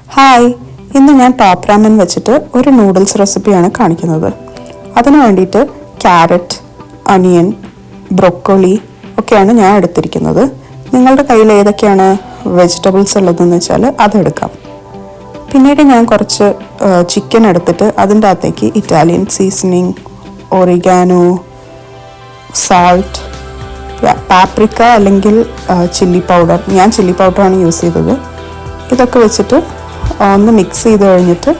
Hi, ഇന്ന് ഞാൻ top ramen വെച്ചിട്ട് ഒരു നൂഡിൽസ് റെസിപ്പിയാണ് കാണിക്കുന്നത്. അതിനു വേണ്ടിയിട്ട് ക്യാരറ്റ്, അനിയൻ, ബ്രൊക്കോളി ഒക്കെയാണ് ഞാൻ എടുത്തിരിക്കുന്നത്. നിങ്ങളുടെ കയ്യിൽ ഏതൊക്കെയാണ് വെജിറ്റബിൾസ് ഉള്ളതെന്ന് വെച്ചാൽ അതെടുക്കാം. പിന്നീട് ഞാൻ കുറച്ച് ചിക്കൻ എടുത്തിട്ട് അതിൻ്റെ അകത്തേക്ക് Italian seasoning, oregano, salt, paprika അല്ലെങ്കിൽ ചില്ലി പൗഡർ, ഞാൻ ചില്ലി പൗഡറാണ് യൂസ് ചെയ്തത്. ഇതൊക്കെ വെച്ചിട്ട് ഒന്ന് മിക്സ് ചെയ്ത് കഴിഞ്ഞിട്ട്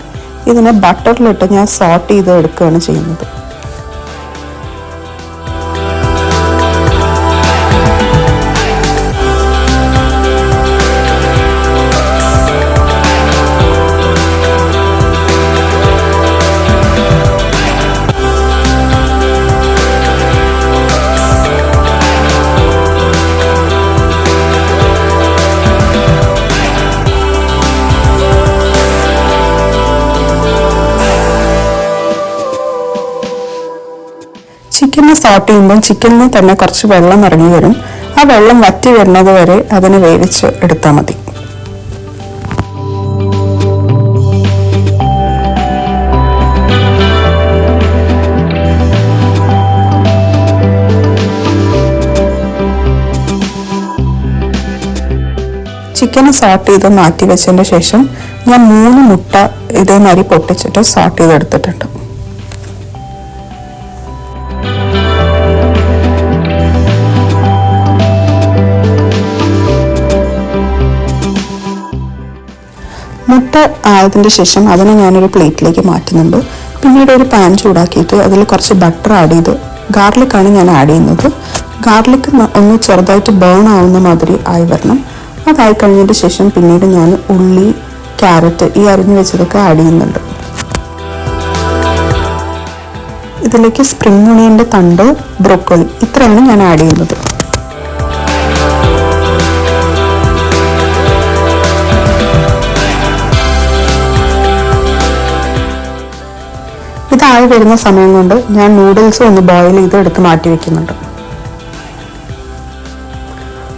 ഇതിനെ ബട്ടറിലിട്ട് ഞാൻ സോട്ട് ചെയ്ത് എടുക്കുകയാണ് ചെയ്യുന്നത്. ചിക്കനെ സോട്ട് ചെയ്യുമ്പോൾ ചിക്കനിൽ തന്നെ കുറച്ച് വെള്ളം ഇറങ്ങി വരും. ആ വെള്ളം വറ്റി വരുന്നത് വരെ അതിനെ വേവിച്ച് എടുത്താൽ മതി. ചിക്കനെ സോട്ട് ചെയ്ത് മാറ്റി വെച്ചതിന് ശേഷം ഞാൻ 3 മുട്ട ഇതേമാതിരി പൊട്ടിച്ചിട്ട് സോട്ട് ചെയ്തെടുത്തിട്ടുണ്ട്. മുട്ട ആയതിൻ്റെ ശേഷം അതിനെ ഞാനൊരു പ്ലേറ്റിലേക്ക് മാറ്റുന്നുണ്ട്. പിന്നീട് ഒരു പാൻ ചൂടാക്കിയിട്ട് അതിൽ കുറച്ച് ബട്ടർ ആഡ് ചെയ്ത്, ഗാർലിക്കാണ് ഞാൻ ആഡ് ചെയ്യുന്നത്. ഗാർലിക്ക് ഒന്ന് ചെറുതായിട്ട് ബേൺ ആവുന്ന മാതിരി ആയി വരണം. അതായി കഴിഞ്ഞതിന് ശേഷം പിന്നീട് ഞാൻ ഉള്ളി, ക്യാരറ്റ് ഈ അരിഞ്ഞു വെച്ചതൊക്കെ ആഡ് ചെയ്യുന്നുണ്ട്. ഇതിലേക്ക് സ്പ്രിംഗ് ഒണിയൻ്റെ തണ്ട്, ബ്രൊക്കോളി ഇത്രയാണ് ഞാൻ ആഡ് ചെയ്യുന്നത്. ഇതായി വരുന്ന സമയം കൊണ്ട് ഞാൻ നൂഡിൽസ് ഒന്ന് ബോയിൽ ചെയ്ത് എടുത്ത് മാറ്റി വെക്കുന്നുണ്ട്.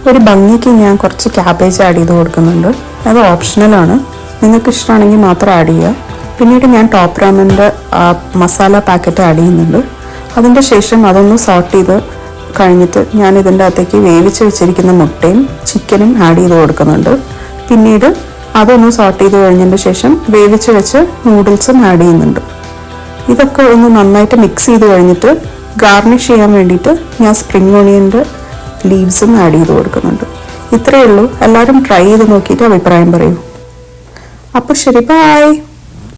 ഒരു ഭംഗിക്ക് ഞാൻ കുറച്ച് ക്യാബേജ് ആഡ് ചെയ്ത് കൊടുക്കുന്നുണ്ട്. അത് ഓപ്ഷണലാണ്, നിങ്ങൾക്ക് ഇഷ്ടമാണെങ്കിൽ മാത്രം ആഡ് ചെയ്യുക. പിന്നീട് ഞാൻ ടോപ്പ് റാമൻ്റെ മസാല പാക്കറ്റ് ആഡ് ചെയ്യുന്നുണ്ട്. അതിൻ്റെ ശേഷം അതൊന്ന് സോട്ട് ചെയ്ത് കഴിഞ്ഞിട്ട് ഞാൻ ഇതിൻ്റെ അകത്തേക്ക് വേവിച്ച് വെച്ചിരിക്കുന്ന മുട്ടയും ചിക്കനും ആഡ് ചെയ്ത് കൊടുക്കുന്നുണ്ട്. പിന്നീട് അതൊന്ന് സോട്ട് ചെയ്ത് കഴിഞ്ഞതിൻ്റെ ശേഷം വേവിച്ച് വെച്ച് നൂഡിൽസും ആഡ് ചെയ്യുന്നുണ്ട്. ഇതൊക്കെ ഒന്ന് നന്നായിട്ട് മിക്സ് ചെയ്ത് കഴിഞ്ഞിട്ട് ഗാർണിഷ് ചെയ്യാൻ വേണ്ടിയിട്ട് ഞാൻ സ്പ്രിംഗ് ഓണിയൻ്റെ ലീവ്സും ആഡ് ചെയ്ത് കൊടുക്കുന്നുണ്ട്. ഇത്രയേ ഉള്ളൂ. എല്ലാവരും ട്രൈ ചെയ്ത് നോക്കിയിട്ട് അഭിപ്രായം പറയൂ. അപ്പോൾ ശരി, ബൈ.